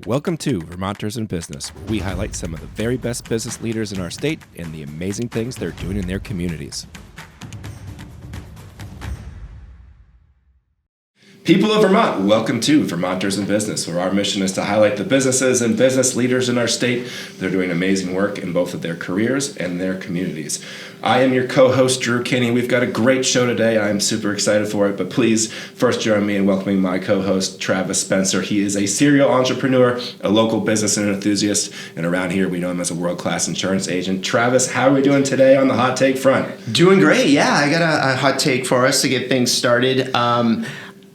Welcome to Vermonters in Business, where we highlight some of the very best business leaders in our state and the amazing things they're doing in their communities. People of Vermont, welcome to Vermonters in Business, where our mission is to highlight the businesses and business leaders in our state. They're doing amazing work in both of their careers and their communities. I am your co-host, Drew Kinney. We've got a great show today. I'm super excited for it, but please first join me in welcoming my co-host, Travis Spencer. He is a serial entrepreneur, a local business and enthusiast, and around here we know him as a world-class insurance agent. Travis, how are we doing today on the hot take front? Doing great, yeah. I got a hot take for us to get things started.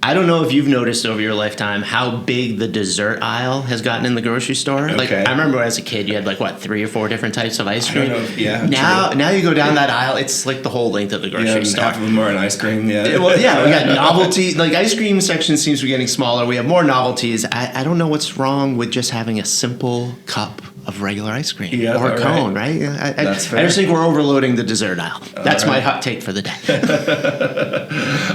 I don't know if you've noticed over your lifetime how big the dessert aisle has gotten in the grocery store. Okay. Like I remember as a kid, you had 3 or 4 different types of ice cream. I don't know. Yeah. Now you go down that aisle, it's like the whole length of the grocery store. Half of them are in ice cream. Yeah. Well, yeah, we got novelty. Like ice cream section seems to be getting smaller. We have more novelties. I don't know what's wrong with just having a simple cup of regular ice cream or a cone, right? That's fair. I just think we're overloading the dessert aisle. That's my hot take for the day.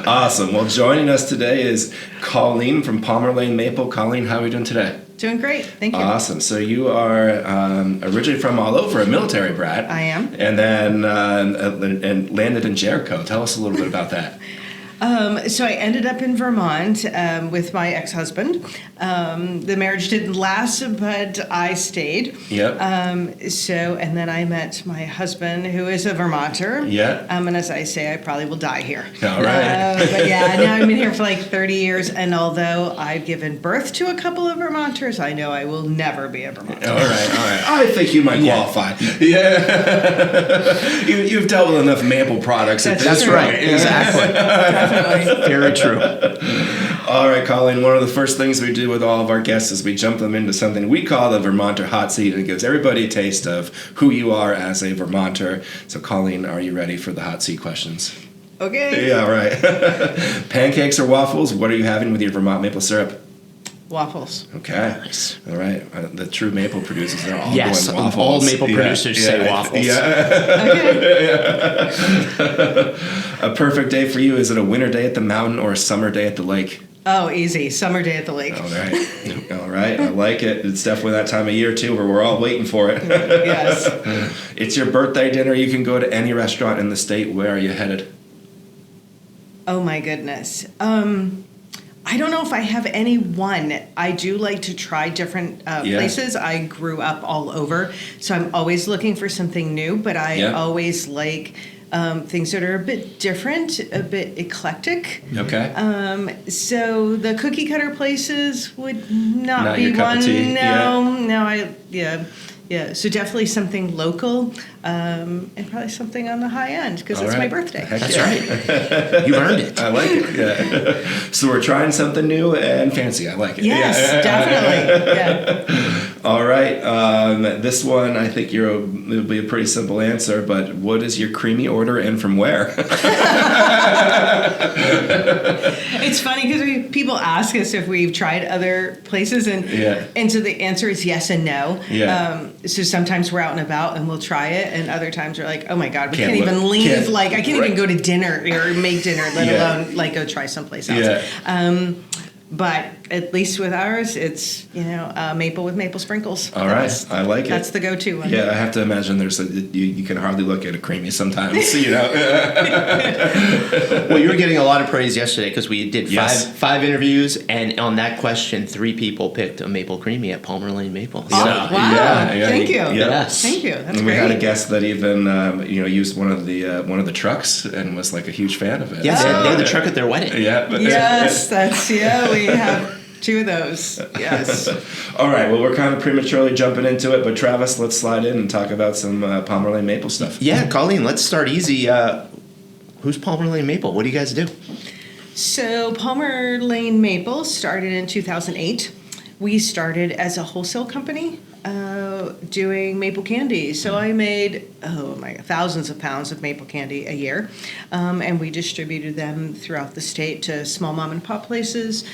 Awesome. Well, joining us today is Colleen from Palmer Lane Maple. Colleen, how are we doing today? Doing great. Thank you. Awesome. So you are originally from all over, a military brat. I am. And then and landed in Jericho. Tell us a little bit about that. So I ended up in Vermont with my ex-husband. The marriage didn't last, but I stayed. Yep. And then I met my husband, who is a Vermonter. Yeah. And as I say, I probably will die here. All right. But yeah, now I've been here for 30 years, and although I've given birth to a couple of Vermonters, I know I will never be a Vermonter. All right. I think you might qualify. Yeah. You've dealt with enough maple products. That's right. Exactly. Definitely. Very true. All right, Colleen, one of the first things we do with all of our guests is we jump them into something we call the Vermonter Hot Seat, and it gives everybody a taste of who you are as a Vermonter. So, Colleen, are you ready for the hot seat questions? Okay. Yeah, all right. Pancakes or waffles? What are you having with your Vermont maple syrup? Waffles. Okay. Nice. All right. The true maple producers are all yes, going waffles. all maple producers say waffles. Yeah. Okay. A perfect day for you, is it a winter day at the mountain or a summer day at the lake? Oh, easy. Summer day at the lake. All right. All right. I like it. It's definitely that time of year, too, where we're all waiting for it. Yes. It's your birthday dinner. You can go to any restaurant in the state. Where are you headed? Oh, my goodness. I don't know if I have any one. I do like to try different places. I grew up all over, so I'm always looking for something new, but I always like things that are a bit different, a bit eclectic. Okay. So the cookie cutter places would not be your cup one. of tea. Yeah. So definitely something local, and probably something on the high end because it's my birthday. That's right. You've earned it. I like it. Yeah. So we're trying something new and fancy. I like it. Yes, definitely. Yeah. All right. This one, I think it'll be a pretty simple answer, but what is your creemee order and from where? It's funny because people ask us if we've tried other places, and so the answer is yes and no. Yeah. So sometimes we're out and about and we'll try it, and other times we're like, oh my God, we can't even leave. I can't even go to dinner or make dinner, let alone go try someplace else. Yeah. But at least with ours, it's maple with maple sprinkles. All right, I like it. That's the go-to one. Yeah, I have to imagine you can hardly look at a creemee sometimes. Well, you were getting a lot of praise yesterday because we did five interviews, and on that question, 3 people picked a maple creemee at Palmer Lane Maple. Oh, wow! Thank you. Yes. Thank you. That's and we great. had a guest that even used one of the trucks and was a huge fan of it. Yeah, they had the truck at their wedding. Yeah. Yes, we have 2 of those. Yes. All right. Well, we're kind of prematurely jumping into it, but Travis, let's slide in and talk about some Palmer Lane Maple stuff. Yeah, Colleen, let's start easy. Who's Palmer Lane Maple? What do you guys do? So Palmer Lane Maple started in 2008. We started as a wholesale company doing maple candy. So I made thousands of pounds of maple candy a year, and we distributed them throughout the state to small mom and pop places.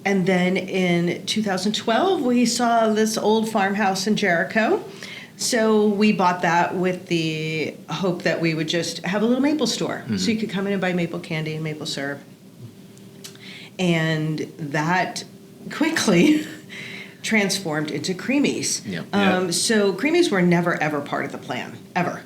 And then in 2012, we saw this old farmhouse in Jericho. So we bought that with the hope that we would just have a little maple store. Mm-hmm. So you could come in and buy maple candy and maple syrup. And that quickly transformed into creamees. Yep. So creamees were never, ever part of the plan, ever.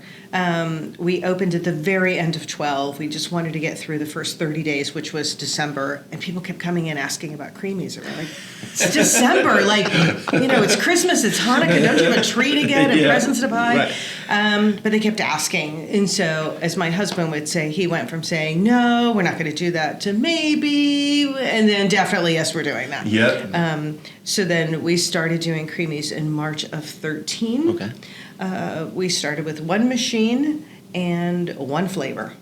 We opened at the very end of 12. We just wanted to get through the first 30 days, which was December, and people kept coming in asking about creamees. And we're like, it's December, like, it's Christmas, it's Hanukkah, don't you have a tree to get and presents to buy? Right. But they kept asking. And so, as my husband would say, he went from saying, no, we're not going to do that, to maybe, and then definitely, yes, we're doing that. Yep. So then we started doing creamees in March of 13. Okay. We started with one machine and one flavor.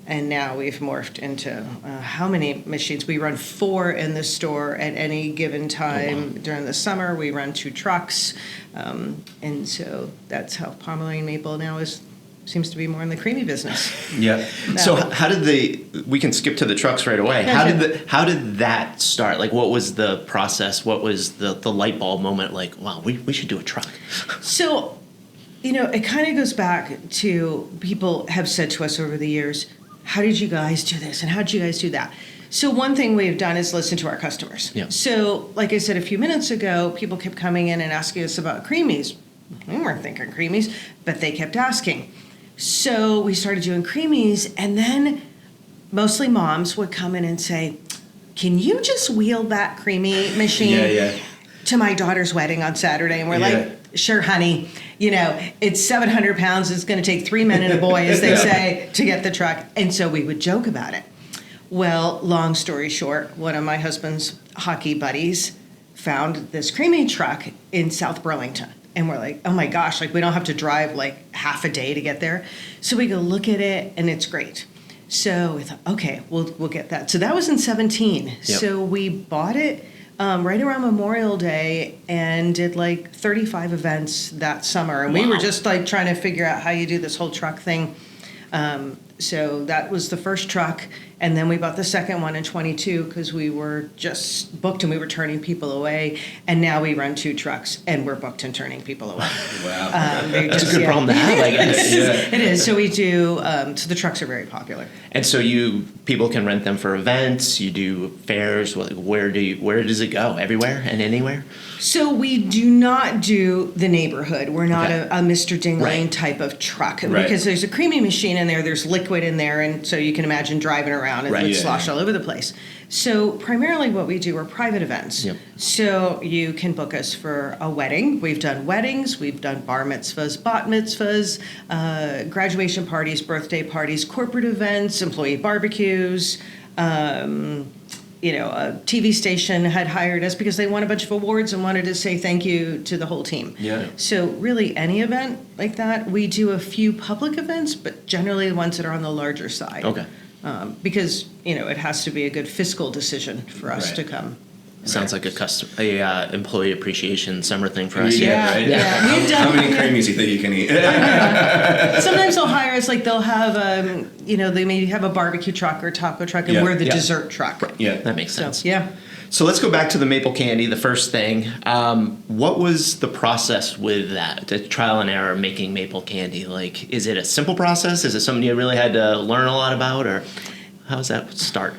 And now we've morphed into how many machines? We run 4 in the store at any given time. Oh, wow. During the summer, we run 2 trucks. And so that's how Palmer Lane Maple now seems to be more in the creamy business. Yeah. So how did we can skip to the trucks right away. How did that start? Like, what was the process? What was the light bulb moment? Like, wow, we should do a truck. So, it kind of goes back to people have said to us over the years, how did you guys do this? And how did you guys do that? So one thing we've done is listen to our customers. Yeah. So like I said a few minutes ago, people kept coming in and asking us about creamies. We weren't thinking creamies, but they kept asking. So we started doing creamies, and then mostly moms would come in and say, can you just wheel that creamy machine to my daughter's wedding on Saturday? And we're like, sure, honey. It's 700 pounds. It's going to take 3 men and a boy, as they say, to get the truck. And so we would joke about it. Well, long story short, one of my husband's hockey buddies found this creamy truck in South Burlington. And we're like, oh my gosh, we don't have to drive half a day to get there. So we go look at it, and it's great. So we thought, okay, we'll get that. So that was in 17. Yep. So we bought it right around Memorial Day and did 35 events that summer. And we were just trying to figure out how you do this whole truck thing. So that was the first truck. And then we bought the second one in 22 because we were just booked and we were turning people away. And now we run 2 trucks and we're booked and turning people away. Wow. That's a good problem to have, I guess. It is. So we do, so the trucks are very popular. And so people can rent them for events, you do fairs, where does it go? Everywhere and anywhere? So we do not do the neighborhood. We're not a Mr. Ding Lane type of truck because there's a creamy machine in there, there's liquid in there, and so you can imagine driving around and it would slosh all over the place. So primarily what we do are private events. Yep. So you can book us for a wedding. We've done weddings, we've done bar mitzvahs, bat mitzvahs, graduation parties, birthday parties, corporate events, employee barbecues. A TV station had hired us because they won a bunch of awards and wanted to say thank you to the whole team. Yeah. So really any event like that, we do a few public events, but generally the ones that are on the larger side. Okay. Because, it has to be a good fiscal decision for us to come. Sounds like a employee appreciation summer thing for us. Yeah. We've done, how many creamies do you think you can eat? Sometimes they'll hire us, they'll have, they may have a barbecue truck or taco truck, and we're the dessert truck. Yeah, that makes sense. So, So let's go back to the maple candy, the first thing. What was the process with that, the trial and error making maple candy? Is it a simple process? Is it something you really had to learn a lot about, or how does that start?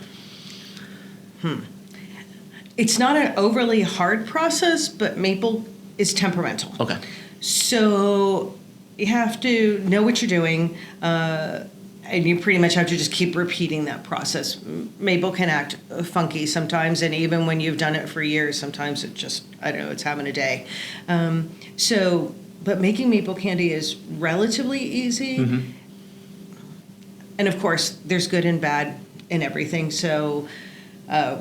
It's not an overly hard process, but maple is temperamental. Okay. So you have to know what you're doing, and you pretty much have to just keep repeating that process. Maple can act funky sometimes, and even when you've done it for years, sometimes it just, it's having a day. But making maple candy is relatively easy. Mm-hmm. And of course, there's good and bad in everything. So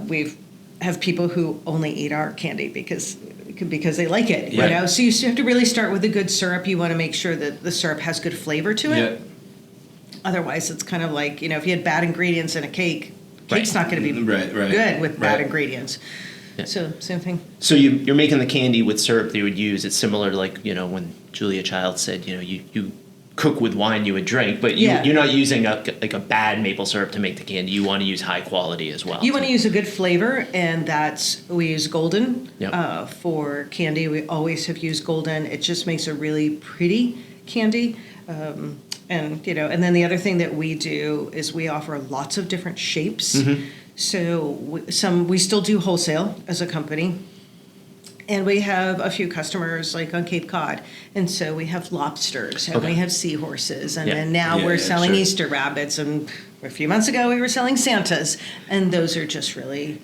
we've have people who only eat our candy because they like it, So you have to really start with a good syrup. You want to make sure that the syrup has good flavor to it. Otherwise, it's kind of like, if you had bad ingredients in a cake's not going to be good with bad ingredients. Yeah. So same thing. So you're making the candy with syrup that you would use. It's similar to when Julia Childs said, you cook with wine you would drink, but you're not using a bad maple syrup to make the candy. You want to use high quality as well. You want to use a good flavor, and we use golden for candy. We always have used golden. It just makes a really pretty candy. And then the other thing that we do is we offer lots of different shapes. Mm-hmm. So we still do wholesale as a company. And we have a few customers like on Cape Cod. And so we have lobsters and we have seahorses. And then now we're selling Easter rabbits. And a few months ago we were selling Santas. And those are just really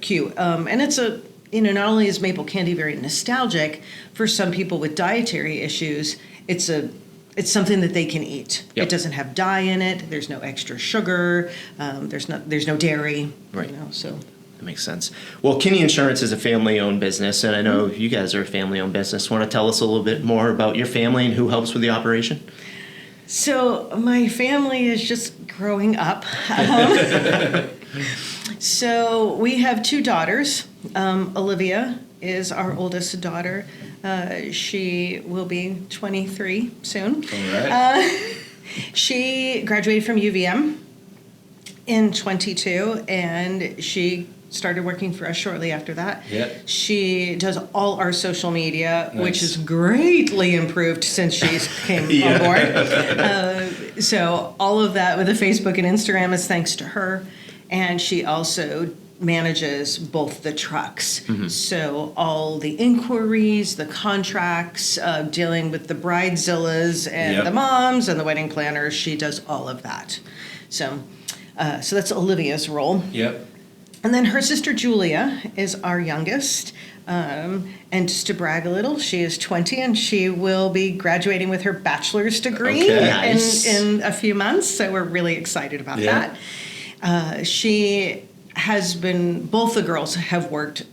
cute. And it's not only is maple candy very nostalgic, for some people with dietary issues, it's something that they can eat. Yep. It doesn't have dye in it. There's no extra sugar. There's no dairy. Right. So. That makes sense. Well, Kinney Insurance is a family-owned business, and I know you guys are a family-owned business. Want to tell us a little bit more about your family and who helps with the operation? So my family is just growing up. So we have 2 daughters. Olivia is our oldest daughter. She will be 23 soon. All right. She graduated from UVM in 22, and she started working for us shortly after that. Yeah. She does all our social media, which is greatly improved since she's came on board. So all of that with the Facebook and Instagram is thanks to her. And she also manages both the trucks. So all the inquiries, the contracts, dealing with the bridezillas and the moms and the wedding planners, she does all of that. So that's Olivia's role. Yep. And then her sister Julia is our youngest. And just to brag a little, she is 20 and she will be graduating with her bachelor's degree in a few months. So we're really excited about that. She has been, both the girls have worked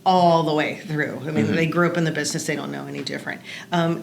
all the way through. I mean, they grew up in the business. They don't know any different.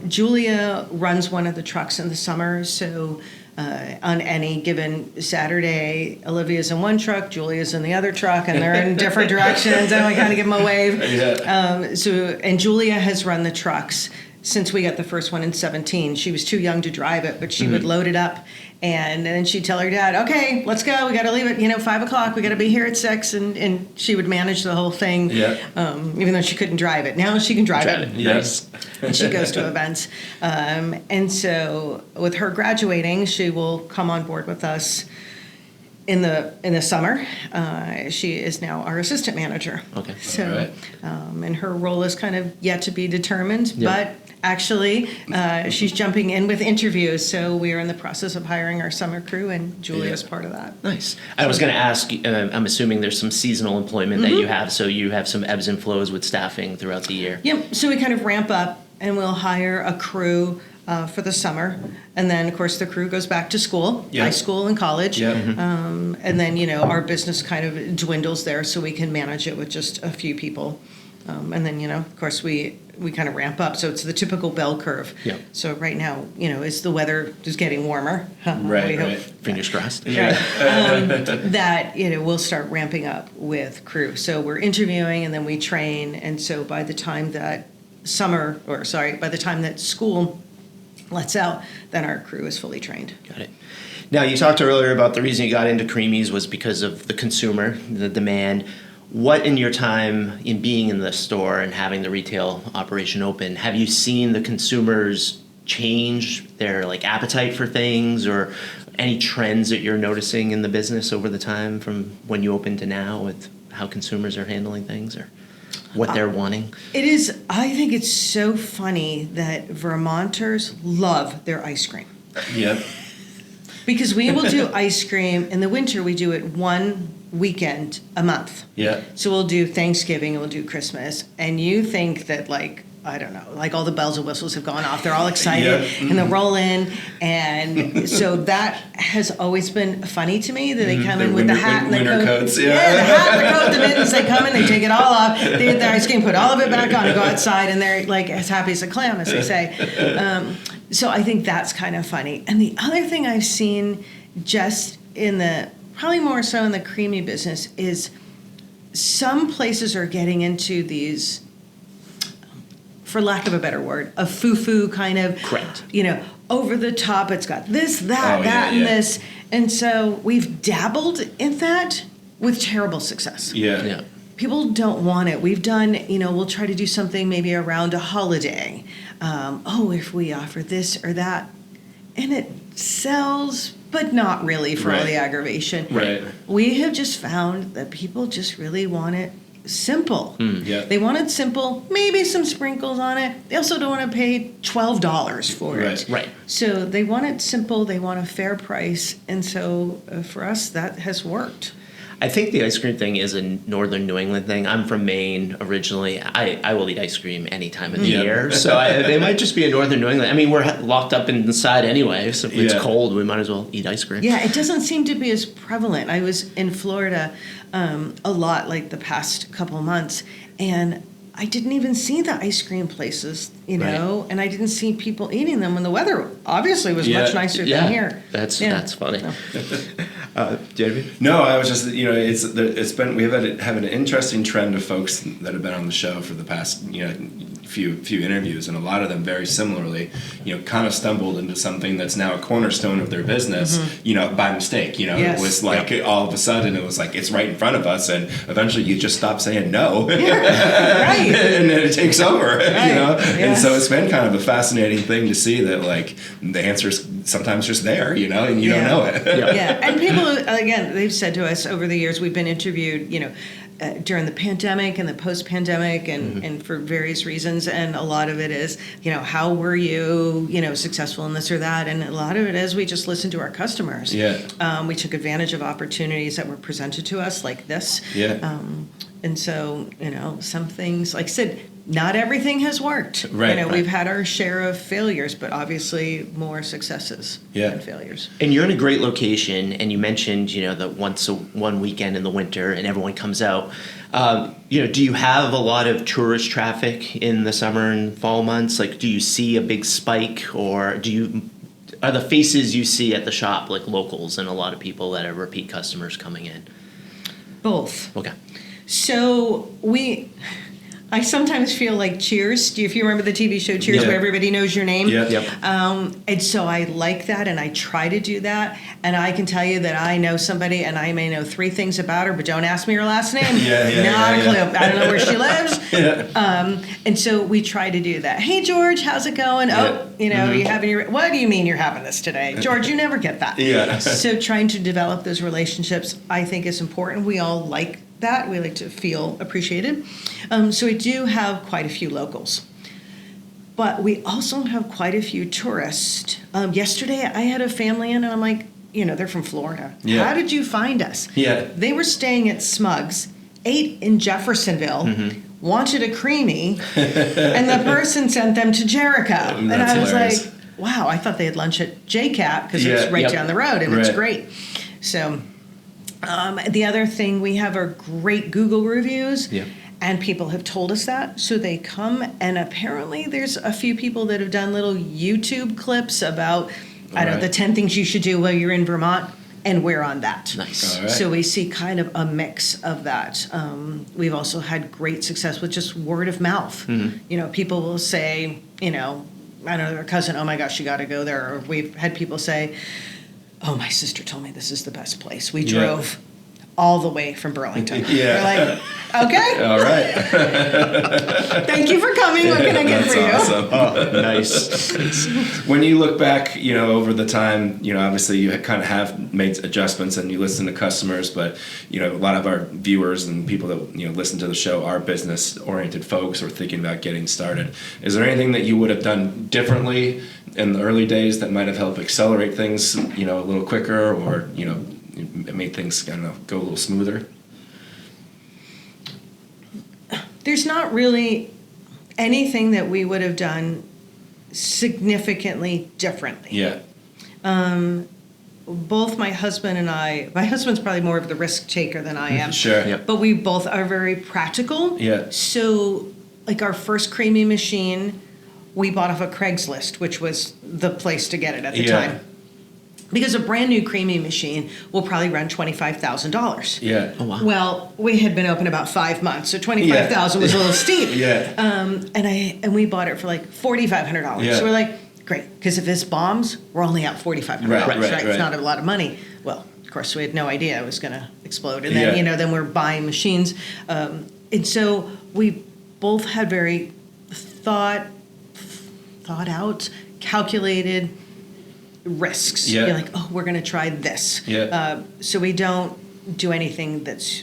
Julia runs one of the trucks in the summer. So on any given Saturday, Olivia's in one truck, Julia's in the other truck, and they're in different directions, and we kind of give them a wave. And Julia has run the trucks since we got the first one in 17. She was too young to drive it, but she would load it up, and then she'd tell her dad, okay, let's go, we got to leave at 5 o'clock, we got to be here at 6, and she would manage the whole thing, even though she couldn't drive it. Now she can drive it. Yes. And she goes to events. And so with her graduating, she will come on board with us in the summer. She is now our assistant manager. Okay. So, and her role is kind of yet to be determined, but actually, she's jumping in with interviews. So we are in the process of hiring our summer crew, and Julia is part of that. Nice. I was going to ask, I'm assuming there's some seasonal employment that you have, so you have some ebbs and flows with staffing throughout the year. Yep. So we kind of ramp up, and we'll hire a crew for the summer. And then, of course, the crew goes back to school, high school and college. And then, our business kind of dwindles there, so we can manage it with just a few people. And then, of course, we kind of ramp up. So it's the typical bell curve. Yep. So right now, as the weather is getting warmer. Right. Fingers crossed. That, we'll start ramping up with crew. So we're interviewing and then we train. And so by the time that school lets out, then our crew is fully trained. Got it. Now, you talked earlier about the reason you got into creamees was because of the consumer, the demand. What in your time in being in the store and having the retail operation open, have you seen the consumers change their appetite for things, or any trends that you're noticing in the business over the time from when you opened to now with how consumers are handling things or what they're wanting? I think it's so funny that Vermonters love their ice cream. Yep. Because we will do ice cream in the winter. We do it one weekend a month. Yeah. So we'll do Thanksgiving and we'll do Christmas. And you think that I don't know, all the bells and whistles have gone off. They're all excited and they'll roll in. And so that has always been funny to me, that they come in with the hat and the coat. Coats, the hat, the coat, the mittens. They come in, they take it all off. They get their ice cream, put all of it back on and go outside, and they're as happy as a clam, as they say. So I think that's kind of funny. And the other thing I've seen just probably more so in the creemee business, is some places are getting into these, for lack of a better word, a foo-foo kind of, correct, over the top. It's got this, that, and this. And so we've dabbled in that with terrible success. Yeah. People don't want it. We've done, we'll try to do something maybe around a holiday. If we offer this or that, and it sells, but not really for all the aggravation. Right. We have just found that people just really want it simple. Yeah. They want it simple, maybe some sprinkles on it. They also don't want to pay $12 for it. Right. So they want it simple, they want a fair price, and so for us, that has worked. I think the ice cream thing is a northern New England thing. I'm from Maine originally. I will eat ice cream any time of the year. So it might just be a northern New England. I mean, we're locked up inside anyway, so if it's cold, we might as well eat ice cream. Yeah, it doesn't seem to be as prevalent. I was in Florida a lot, like the past couple months, and I didn't even see the ice cream places, and I didn't see people eating them when the weather obviously was much nicer than here. That's funny. So. Jamie? No, I was just, it's been, we've had an interesting trend of folks that have been on the show for the past, few interviews, and a lot of them very similarly, kind of stumbled into something that's now a cornerstone of their business, by mistake. It was like all of a sudden it was like it's right in front of us, and eventually you just stop saying no, Right. and then it takes over, Yes. And so it's been kind of a fascinating thing to see that like the answer's sometimes just there, and you don't know it. Yeah, and people, again, they've said to us over the years, we've been interviewed, during the pandemic and the post-pandemic and for various reasons, and a lot of it is, how were you, successful in this or that, and a lot of it is we just listened to our customers. We took advantage of opportunities that were presented to us like this. And so, some things, like I said, not everything has worked. Right. We've had our share of failures, but obviously more successes than failures. And you're in a great location, and you mentioned, that one weekend in the winter and everyone comes out. Do you have a lot of tourist traffic in the summer and fall months? Like, do you see a big spike, or are the faces you see at the shop like locals and a lot of people that are repeat customers coming in? Both. Okay. So I sometimes feel like Cheers. If you remember the TV show Cheers, where everybody knows your name? And so I like that, and I try to do that. And I can tell you that I know somebody, and I may know 3 things about her, but don't ask me her last name. Not a clue. I don't know where she lives. And so we try to do that. Hey, George, how's it going? You having your... What do you mean you're having this today? George, you never get that. So trying to develop those relationships, I think, is important. We all like that. We like to feel appreciated. So we do have quite a few locals. But we also have quite a few tourists. Yesterday, I had a family in, and I'm like, they're from Florida. How did you find us? They were staying at Smugs, ate in Jeffersonville, wanted a creemee, and the person sent them to Jericho. And I was hilarious. like, wow, I thought they had lunch at JCAP because it's right down the road, and it's great. So... the other thing we have are great Google reviews, and people have told us that. So they come, and apparently there's a few people that have done little YouTube clips about, the 10 things you should do while you're in Vermont, and we're on that. Nice. So we see kind of a mix of that. We've also had great success with just word of mouth. People will say, I don't know, their cousin, oh my gosh, you got to go there. Or we've had people say, oh, my sister told me this is the best place. We drove all the way from Burlington. We're like, okay. All right. Thank you for coming. What can I get for you? Awesome. Oh, nice. When you look back, over the time, obviously you kind of have made adjustments and you listen to customers, but, a lot of our viewers and people that, listen to the show are business-oriented folks or thinking about getting started. Is there anything that you would have done differently in the early days that might have helped accelerate things, a little quicker, or, made things, go a little smoother? There's not really anything that we would have done significantly differently. Both my husband and my husband's probably more of the risk taker than I am. Sure. But we both are very practical. So, like our first creemee machine, we bought off of Craigslist, which was the place to get it at the time. Because a brand new creemee machine will probably run $25,000. Oh, wow. Well, we had been open about 5 months, so $25,000 was a little steep. And we bought it for like $4,500. So we're like, great, because if this bombs, we're only out $4,500. Right? It's not a lot of money. Well, of course, we had no idea it was going to explode. And then, then we're buying machines. And so we both had very thought out, calculated risks. You're like, oh, we're going to try this. So we don't do anything that's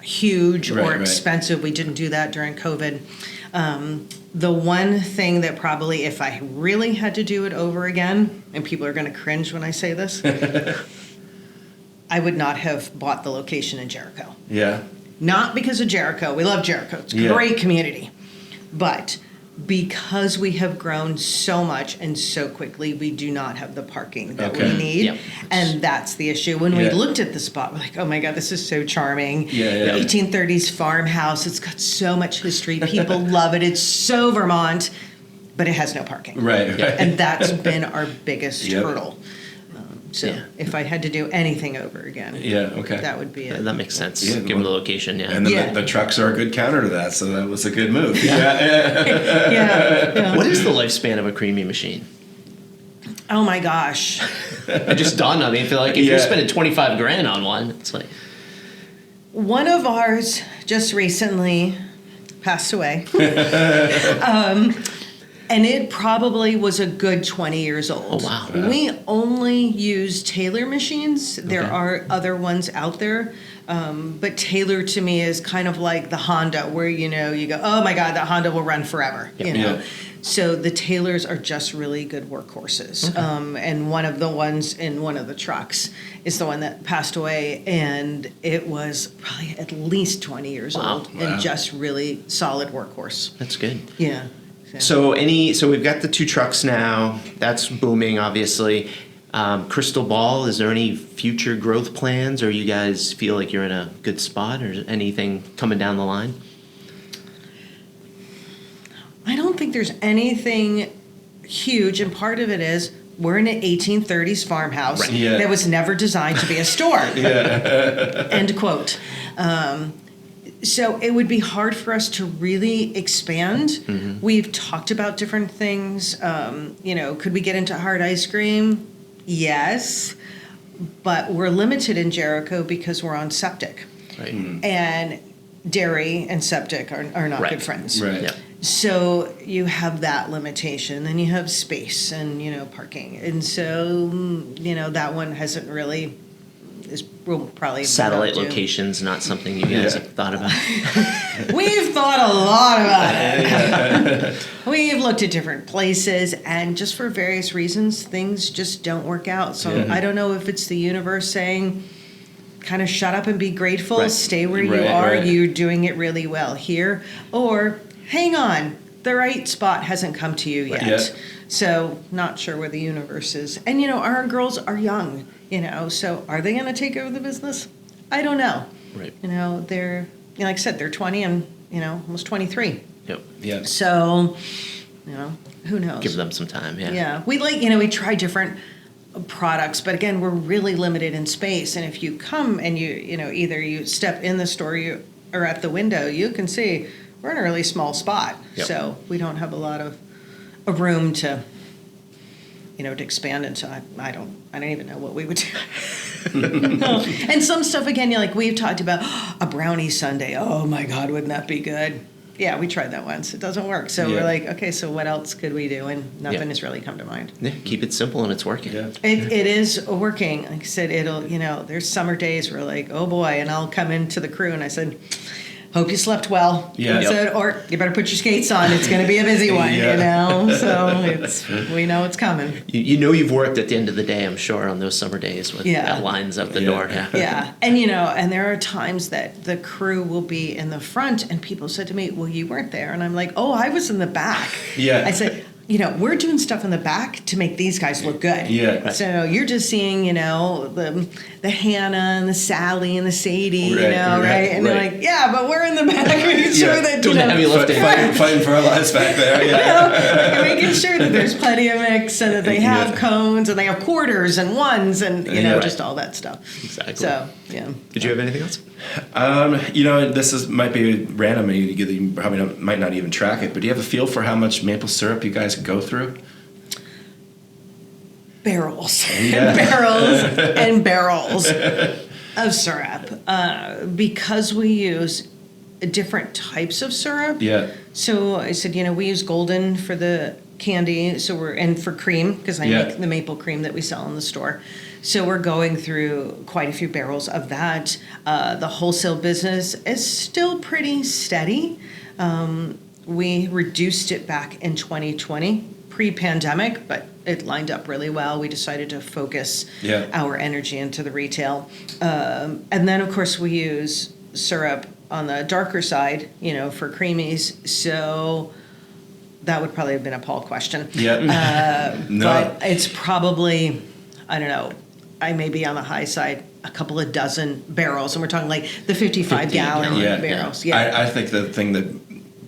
huge Right, or right. expensive. We didn't do that during COVID. The one thing that probably, if I really had to do it over again, and people are going to cringe when I say this, I would not have bought the location in Jericho. Yeah. Not because of Jericho. We love Jericho. It's a Yeah. great community. But because we have grown so much and so quickly, we do not have the parking that Okay. we need. Yep. And that's the issue. When we Yeah. looked at the spot, we're like, oh my God, this is so charming. Yeah. 1830s farmhouse. It's got so much history. People love it. It's so Vermont, but it has no parking. Right. And that's been our biggest Yep. hurdle. So Yeah. if I had to do anything over again, Yeah. Okay. that would be it. That makes sense. Yeah, Give them the location, yeah. And then Yeah. the trucks are a good counter to that, so that was a good move. Yeah. What is the lifespan of a creemee machine? Oh my gosh. It just dawned on me. I feel like if Yeah. you're spending 25 grand on one, it's like, One of ours just recently passed away. And it probably was a good 20 years old. Oh, wow. We only use Taylor machines. There Okay. are other ones out there. But Taylor to me is kind of like the Honda, where, you go, oh my God, that Honda will run forever. Yep. You know? Yeah. So the Taylors are just really good workhorses. And one of the ones in one of the trucks is the one that passed away, and it was probably at least 20 years Wow. old, Wow. and just really solid workhorse. that's good. Yeah. So we've got the 2 trucks now. That's booming, obviously. Crystal ball, is there any future growth plans, or you guys feel like you're in a good spot, or anything coming down the line? I don't think there's anything huge, and part of it is we're in an 1830s farmhouse Right. Yeah. that was never designed to be a store. End quote. So it would be hard for us to really expand. Mm-hmm. We've talked about different things. Could we get into hard ice cream? Yes. But we're limited in Jericho because we're on septic. Right. And dairy and septic are not Right. good friends. Right. Yep. So you have that limitation. Then you have space and, parking. And so, that one hasn't really, will probably Satellite not do. locations, not something you guys Yeah. have thought about. We've thought a lot about it. We've looked at different places, and just for various reasons, things just don't work out. So Yeah. I don't know if it's the universe saying, kind of shut up and be grateful, Right. stay where you Right, are, right. you're doing it really well here, or hang on, the right spot hasn't come to you yet. Yeah. So not sure where the universe is. And our girls are young, so are they going to take over the business? I don't know. Right. They're, like I said, they're 20 and, almost 23. Yep. Yeah. So, who knows? Give them some time, yeah. Yeah. We we try different products, but again, we're really limited in space. And if you come and either you step in the store or at the window, you can see we're in a really small spot. Yep. So we don't have a lot of room to, to expand into. I don't even know what we would do. And some stuff, again, we've talked about a brownie sundae. Oh my God, wouldn't that be good? Yeah, we tried that once. It doesn't work. So Yeah. we're like, okay, so what else could we do? And nothing Yeah. has really come to mind. Yeah, keep it simple and it's working. Yeah. It is working. Like I said, there's summer days where like, oh boy, and I'll come into the crew and I said, hope you slept well. Yeah. I said, or you better put your skates on. It's going to be a busy one, Yeah. So we know it's coming. You've worked at the end of the day, I'm sure, on those summer days when Yeah. that lines up the Yeah. door. Yeah. Yeah. And, and there are times that the crew will be in the front and people said to me, well, you weren't there. And I'm like, oh, I was in the back. Yeah. I said, we're doing stuff in the back to make these guys look good. Yeah. So you're just seeing, the Hannah and the Sally and the Sadie, Right, right? right, And they're right. like, yeah, but we're in the back making sure Yeah. that, Doing the heavy lifting. Fighting for our lives back there. Yeah. making sure that there's plenty of mix and that they have Yeah. cones and they have quarters and ones and, Yeah. just all that stuff. Exactly. So, yeah. Did you have anything else? This might be random. You probably might not even track it, but do you have a feel for how much maple syrup you guys go through? Barrels, Yeah. barrels and barrels of syrup because we use different types of syrup. Yeah. So I said, we use golden for the candy, and for cream because I Yeah. make the maple cream that we sell in the store. So we're going through quite a few barrels of that. The wholesale business is still pretty steady. We reduced it back in 2020, pre-pandemic, but it lined up really well. We decided to focus our energy into the retail. And then, of course, we use syrup on the darker side, for creamies. So that would probably have been a Paul question. Yeah. No. But it's probably, I don't know, I may be on the high side, a couple of dozen barrels. And we're talking like the 55-gallon barrels. Yeah. I think the thing that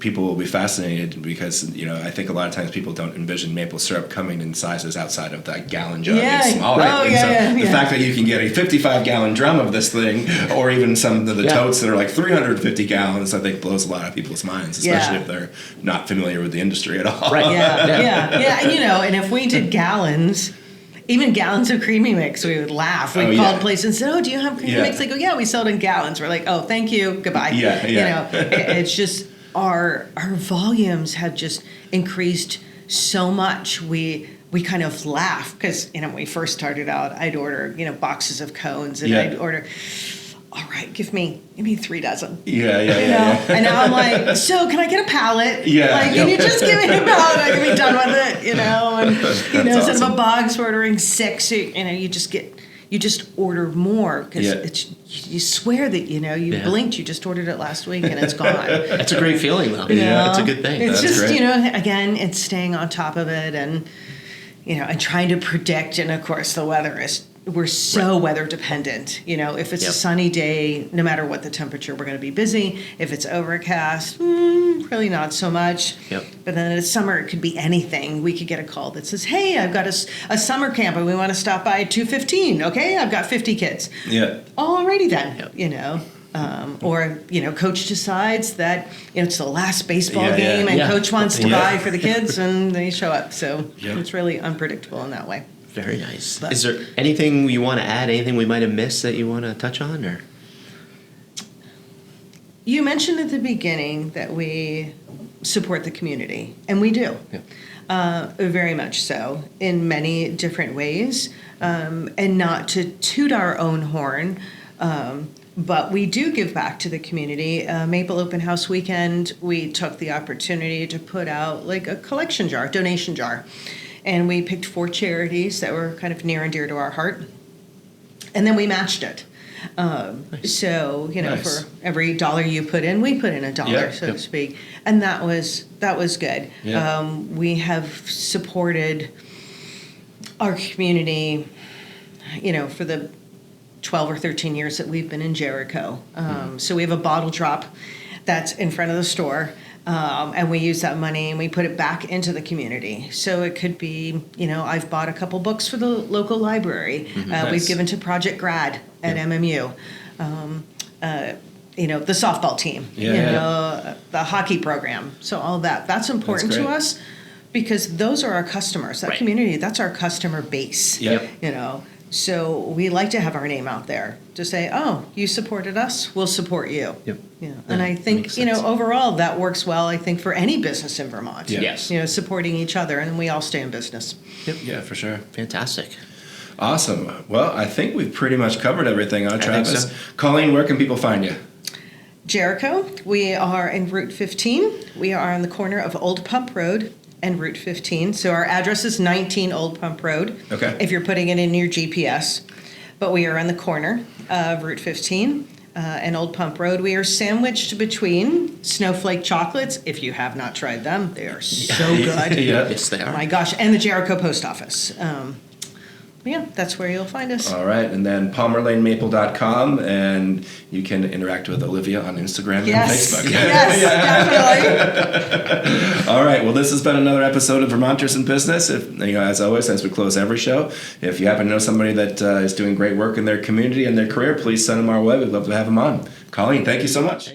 people will be fascinated because, I think a lot of times people don't envision maple syrup coming in sizes outside of that gallon jug. It's smaller. The fact that you can get a 55-gallon drum of this thing, or even some of the totes that are like 350 gallons, I think blows a lot of people's minds, especially if they're not familiar with the industry at all. Right. And if we did gallons, even gallons of creamy mix, we would laugh. We called places and said, do you have creamy mix? They go, yeah, we sell it in gallons. We're like, oh, thank you, goodbye. It's just... Our volumes have just increased so much. We kind of laugh because when we first started out, I'd order boxes of cones, and I'd order, all right, give me 3 dozen. And now I'm like, so can I get a pallet? Can you just give me a pallet? I can be done with it. And instead of a box ordering 6, you just order more because you swear that you blinked, you just ordered it last week and it's gone. That's a great feeling though. It's a good thing. It's That's just great. Again, it's staying on top of it and and trying to predict. And of course, the weather we're so weather dependent. If it's a sunny day, no matter what the temperature, we're going to be busy. If it's overcast, really not so much. But then in the summer, it could be anything. We could get a call that says, hey, I've got a summer camp and we want to stop by at 2:15. Okay, I've got 50 kids. Alrighty then, or coach decides that it's the last baseball game and coach wants to buy for the kids and they show up. So it's really unpredictable in that way. Very nice. Is there anything you want to add? Anything we might have missed that you want to touch on? Or you mentioned at the beginning that we support the community, and we do, very much so, in many different ways, and not to toot our own horn, but we do give back to the community. Maple Open House Weekend, we took the opportunity to put out like a collection jar, donation jar. And we picked 4 charities that were kind of near and dear to our heart. And then we matched it. Nice. So, Nice. for every dollar you put in, we put in a dollar, so to speak. And that was good. We have supported our community, for the 12 or 13 years that we've been in Jericho. So we have a bottle drop that's in front of the store. And we use that money and we put it back into the community. So it could be, I've bought a couple books for the local library. Nice. We've given to Project Grad at MMU. The softball team, the hockey program. So all that's important to us because those are our customers. That community, that's our customer base. So we like to have our name out there to say, oh, you supported us, we'll support you. And I think, overall that works well, I think, for any business in Vermont. Yes. Supporting each other, and we all stay in business. Yeah, for sure. Fantastic. Awesome. Well, I think we've pretty much covered everything on Travis. So. Colleen, where can people find you? Jericho, we are in Route 15. We are on the corner of Old Pump Road and Route 15. So our address is 19 Old Pump Road. Okay. If you're putting it in your GPS. But we are on the corner of Route 15 and Old Pump Road. We are sandwiched between Snowflake Chocolates. If you have not tried them, they are so good. Yes, they are. Oh my gosh. And the Jericho Post Office. That's where you'll find us. All right. And then palmerlanemaple.com, and you can interact with Olivia on Instagram and Facebook. Yes, definitely. All right. Well, this has been another episode of Vermonters in Business. As always, as we close every show, if you happen to know somebody that is doing great work in their community and their career, please send them our way. We'd love to have them on. Colleen, thank you so much.